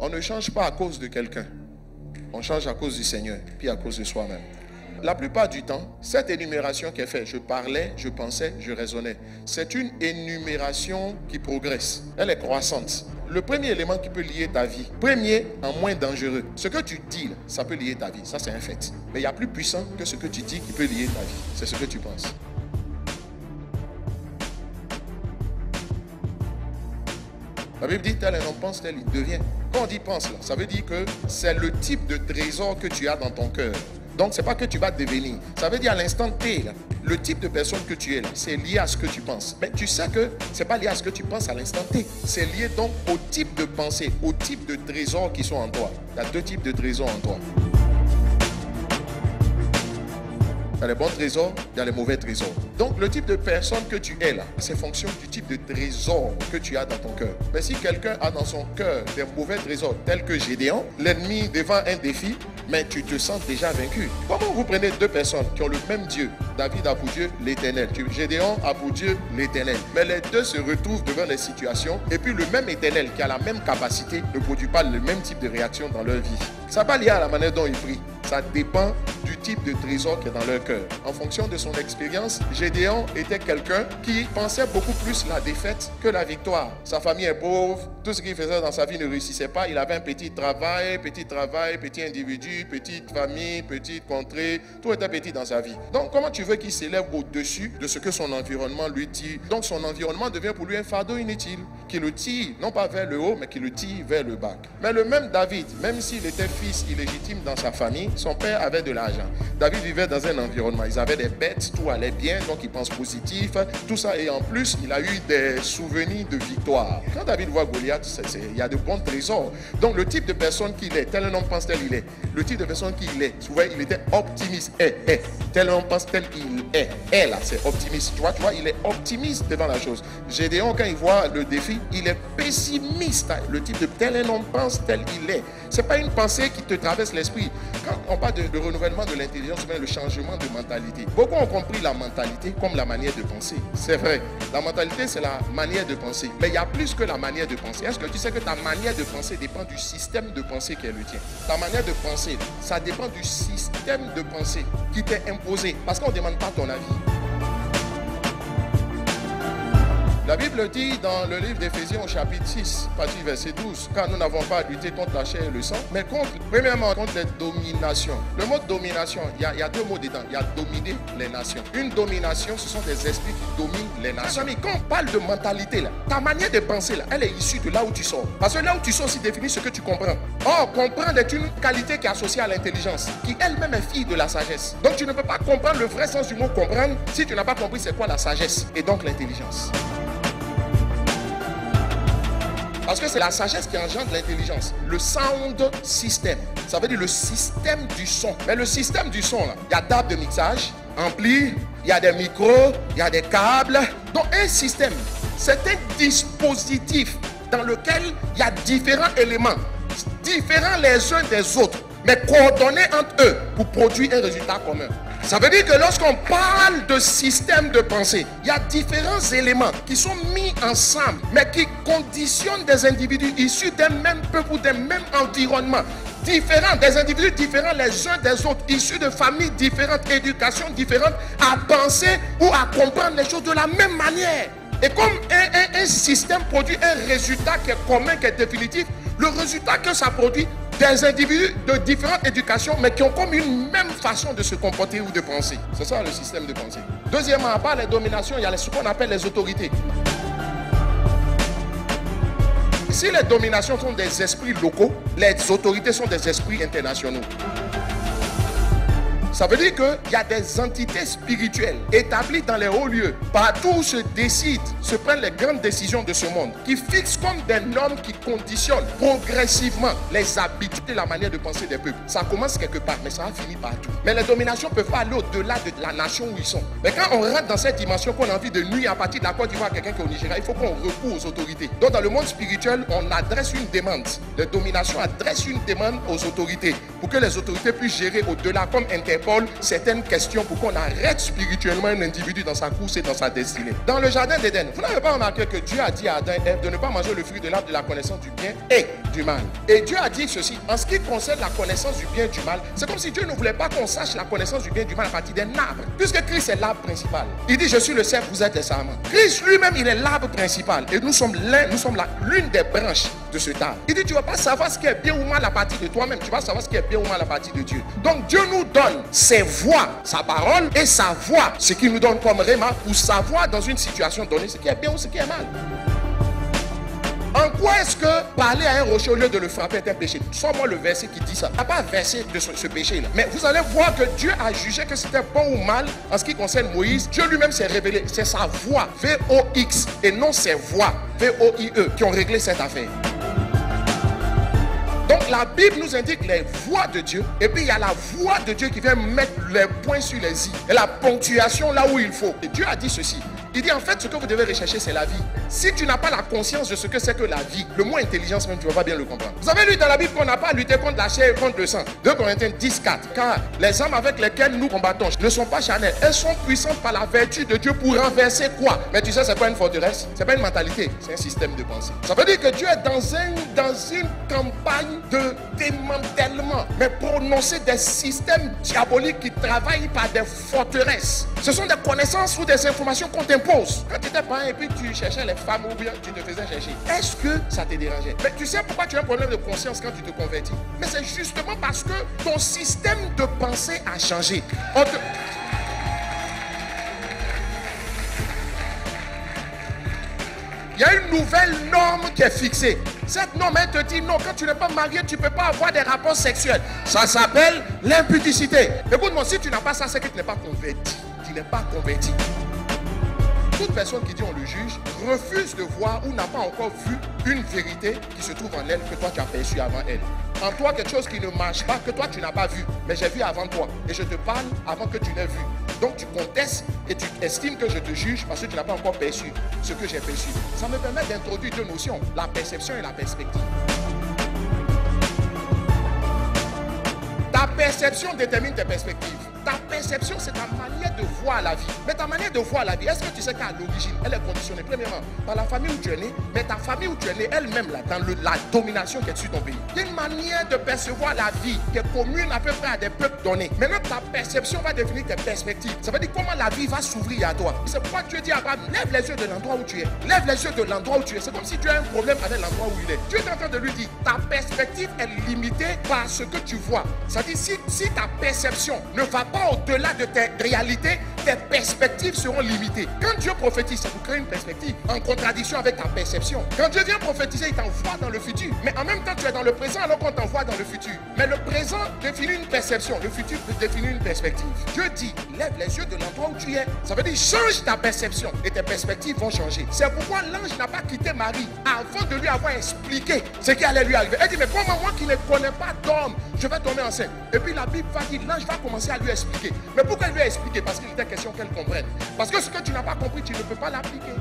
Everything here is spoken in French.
On ne change pas à cause de quelqu'un. On change à cause du Seigneur, puis à cause de soi-même. La plupart du temps, cette énumération qui est faite, je parlais, je pensais, je raisonnais, c'est une énumération qui progresse. Elle est croissante. Le premier élément qui peut lier ta vie, premier en moins dangereux, ce que tu dis, ça peut lier ta vie, ça c'est un fait. Mais il y a plus puissant que ce que tu dis qui peut lier ta vie, c'est ce que tu penses. La Bible dit, tel un homme pense, tel il devient. Quand on dit pense, là, ça veut dire que c'est le type de trésor que tu as dans ton cœur. Donc, ce n'est pas que tu vas devenir. Ça veut dire à l'instant T, là, le type de personne que tu es, là, c'est lié à ce que tu penses. Mais tu sais que ce n'est pas lié à ce que tu penses à l'instant T. C'est lié donc au type de pensée, au type de trésors qui sont en toi. Il y a deux types de trésors en toi. Il y a les bons trésors, il y a les mauvais trésors. Donc le type de personne que tu es là, c'est fonction du type de trésor que tu as dans ton cœur. Mais si quelqu'un a dans son cœur des mauvais trésors tels que Gédéon, l'ennemi devant un défi, mais tu te sens déjà vaincu. Comment vous prenez deux personnes qui ont le même Dieu? David a pour Dieu l'Éternel, Gédéon a pour Dieu l'Éternel. Mais les deux se retrouvent devant les situations et puis le même Éternel qui a la même capacité ne produit pas le même type de réaction dans leur vie. Ça n'est pas lié à la manière dont ils prient. Ça dépend du type de trésor qui est dans leur cœur. En fonction de son expérience, Gédéon était quelqu'un qui pensait beaucoup plus la défaite que la victoire. Sa famille est pauvre, tout ce qu'il faisait dans sa vie ne réussissait pas. Il avait un petit travail, petit individu, petite famille, petite contrée. Tout était petit dans sa vie. Donc comment tu veux qu'il s'élève au-dessus de ce que son environnement lui dit? Donc son environnement devient pour lui un fardeau inutile, qui le tire non pas vers le haut, mais qui le tire vers le bas. Mais le même David, même s'il était fils illégitime dans sa famille, son père avait de l'argent. David vivait dans un environnement, ils avaient des bêtes, tout allait bien, donc il pense positif, tout ça. Et en plus, il a eu des souvenirs de victoire. Quand David voit Goliath, il y a de bons trésors. Donc le type de personne qu'il est, tel un homme pense tel il est. Le type de personne qu'il est, souvent il était optimiste. Tel un homme pense tel il est. Là, c'est optimiste. Tu vois, il est optimiste devant la chose. Gédéon, quand il voit le défi, il est pessimiste. Le type de tel un homme pense tel il est. Ce n'est pas une pensée qui te traverse l'esprit. Quand on parle de renouvellement de l'intelligence, le changement de mentalité. Beaucoup ont compris la mentalité comme la manière de penser. C'est vrai. La mentalité, c'est la manière de penser. Mais il y a plus que la manière de penser. Est-ce que tu sais que ta manière de penser dépend du système de pensée qui est le tien? Ta manière de penser, ça dépend du système de pensée qui t'est imposé. Parce qu'on ne demande pas ton avis. La Bible dit dans le livre d'Éphésiens au chapitre 6, partie verset 12, car nous n'avons pas à lutter contre la chair et le sang, mais premièrement contre les dominations. Le mot domination, il y a deux mots dedans. Il y a dominer les nations. Une domination, ce sont des esprits qui dominent les nations. Mais quand on parle de mentalité, là, ta manière de penser, là, elle est issue de là où tu sors. Parce que là où tu sors, c'est définit ce que tu comprends. Or, comprendre est une qualité qui est associée à l'intelligence, qui elle-même est fille de la sagesse. Donc tu ne peux pas comprendre le vrai sens du mot comprendre si tu n'as pas compris c'est quoi la sagesse et donc l'intelligence. Parce que c'est la sagesse qui engendre l'intelligence. Le sound system, ça veut dire le système du son. Mais le système du son, là, il y a table de mixage, ampli, il y a des micros, il y a des câbles. Donc un système, c'est un dispositif dans lequel il y a différents éléments, différents les uns des autres, mais coordonnés entre eux pour produire un résultat commun. Ça veut dire que lorsqu'on parle de système de pensée, il y a différents éléments qui sont mis ensemble, mais qui conditionnent des individus issus d'un même peuple ou d'un même environnement. Différents, des individus différents les uns des autres, issus de familles différentes, éducations différentes, à penser ou à comprendre les choses de la même manière. Et comme un système produit un résultat qui est commun, qui est définitif, le résultat que ça produit, des individus de différentes éducations, mais qui ont comme une même façon de se comporter ou de penser. C'est ça le système de pensée. Deuxièmement, à part les dominations, il y a ce qu'on appelle les autorités. Si les dominations sont des esprits locaux, les autorités sont des esprits internationaux. Ça veut dire qu'il y a des entités spirituelles établies dans les hauts lieux. Partout où se décident, se prennent les grandes décisions de ce monde, qui fixent comme des normes qui conditionnent progressivement les habitudes et la manière de penser des peuples. Ça commence quelque part, mais ça va finir partout. Mais les dominations ne peuvent pas aller au-delà de la nation où ils sont. Mais quand on rentre dans cette dimension qu'on a envie de nuire à partir de la Côte d'Ivoire à quelqu'un qui est au Nigeria, il faut qu'on recourt aux autorités. Donc dans le monde spirituel, on adresse une demande. Les dominations adressent une demande aux autorités pour que les autorités puissent gérer au-delà comme Interpol épaules certaines questions pour qu'on arrête spirituellement un individu dans sa course et dans sa destinée. Dans le jardin d'Éden, vous n'avez pas remarqué que Dieu a dit à Adam et Ève de ne pas manger le fruit de l'arbre de la connaissance du bien et du mal. Et Dieu a dit ceci, en ce qui concerne la connaissance du bien et du mal, c'est comme si Dieu ne voulait pas qu'on sache la connaissance du bien et du mal à partir d'un arbre. Puisque Christ est l'arbre principal. Il dit, je suis le cep, vous êtes les sarments. Christ lui-même, il est l'arbre principal. Et nous sommes l'une des branches de cet arbre. Il dit, tu ne vas pas savoir ce qui est bien ou mal à partir de toi-même. Tu vas savoir ce qui est bien ou mal à partir de Dieu. Donc Dieu nous donne ses voix, sa parole et sa voix, ce qu'il nous donne comme réma pour savoir dans une situation donnée ce qui est bien ou ce qui est mal. En quoi est-ce que parler à un rocher au lieu de le frapper est un péché? Sors-moi le verset qui dit ça. Il n'y a pas un verset de ce péché-là. Mais vous allez voir que Dieu a jugé que c'était bon ou mal en ce qui concerne Moïse. Dieu lui-même s'est révélé. C'est sa voix, V-O-X, et non ses voix, V-O-I-E, qui ont réglé cette affaire. Donc la Bible nous indique les voix de Dieu. Et puis il y a la voix de Dieu qui vient mettre les points sur les i. Et la ponctuation là où il faut. Et Dieu a dit ceci. Il dit en fait ce que vous devez rechercher c'est la vie. Si tu n'as pas la conscience de ce que c'est que la vie, le mot intelligence même tu ne vas pas bien le comprendre. Vous avez lu dans la Bible qu'on n'a pas à lutter contre la chair et contre le sang. 2 Corinthiens 10, 4. Car les armes avec lesquelles nous combattons ne sont pas charnelles. Elles sont puissantes par la vertu de Dieu pour renverser quoi? Mais tu sais c'est pas une forteresse, c'est pas une mentalité, c'est un système de pensée. Ça veut dire que Dieu est dans une campagne de démantèlement, mais prononcer des systèmes diaboliques qui travaillent par des forteresses. Ce sont des connaissances ou des informations qu'on t'impose. Quand tu étais parent et puis tu cherchais les femmes ou bien tu te faisais chercher, est-ce que ça te dérangeait? Mais tu sais pourquoi tu as un problème de conscience quand tu te convertis? Mais c'est justement parce que ton système de pensée a changé. Il y a une nouvelle norme qui est fixée. Cette norme, elle te dit non, quand tu n'es pas marié, tu ne peux pas avoir des rapports sexuels. Ça s'appelle l'impudicité. Écoute-moi, si tu n'as pas ça, c'est que tu n'es pas converti. Tu n'es pas converti. Toute personne qui dit on le juge refuse de voir ou n'a pas encore vu une vérité qui se trouve en elle que toi tu as perçue avant elle. En toi quelque chose qui ne marche pas, que toi tu n'as pas vu, mais j'ai vu avant toi. Et je te parle avant que tu n'aies vu. Donc tu contestes et tu estimes que je te juge parce que tu n'as pas encore perçu ce que j'ai perçu. Ça me permet d'introduire deux notions, la perception et la perspective. Ta perception détermine tes perspectives. Ta perception, c'est ta manière de voir la vie. Mais ta manière de voir la vie, est-ce que tu sais qu'à l'origine, elle est conditionnée premièrement par la famille où tu es né, mais ta famille où tu es né, elle-même, là, dans la domination qui est sur ton pays. Il y a une manière de percevoir la vie qui est commune à peu près à des peuples donnés. Maintenant, ta perception va définir tes perspectives. Ça veut dire comment la vie va s'ouvrir à toi. C'est pourquoi Dieu dit à Abraham, lève les yeux de l'endroit où tu es. Lève les yeux de l'endroit où tu es. C'est comme si tu as un problème avec l'endroit où il est. Dieu est en train de lui dire, ta perspective est limitée par ce que tu vois. C'est-à-dire, si ta perception ne va pas au-delà de tes réalités, tes perspectives seront limitées. Quand Dieu prophétise, c'est pour créer une perspective en contradiction avec ta perception. Quand Dieu vient prophétiser, il t'envoie dans le futur. Mais en même temps, tu es dans le présent alors qu'on t'envoie dans le futur. Mais le présent définit une perception, le futur définit une perspective. Dieu dit, lève les yeux de l'endroit où tu es. Ça veut dire, change ta perception et tes perspectives vont changer. C'est pourquoi l'ange n'a pas quitté Marie avant de lui avoir expliqué ce qui allait lui arriver. Elle dit, mais comment moi qui ne connais pas d'homme, je vais tomber enceinte? Et puis la Bible va dire, l'ange va commencer à lui expliquer. Mais pourquoi il lui a expliqué? Parce qu'il était question qu'elle comprenne. Parce que ce que tu n'as pas compris, tu ne peux pas l'appliquer.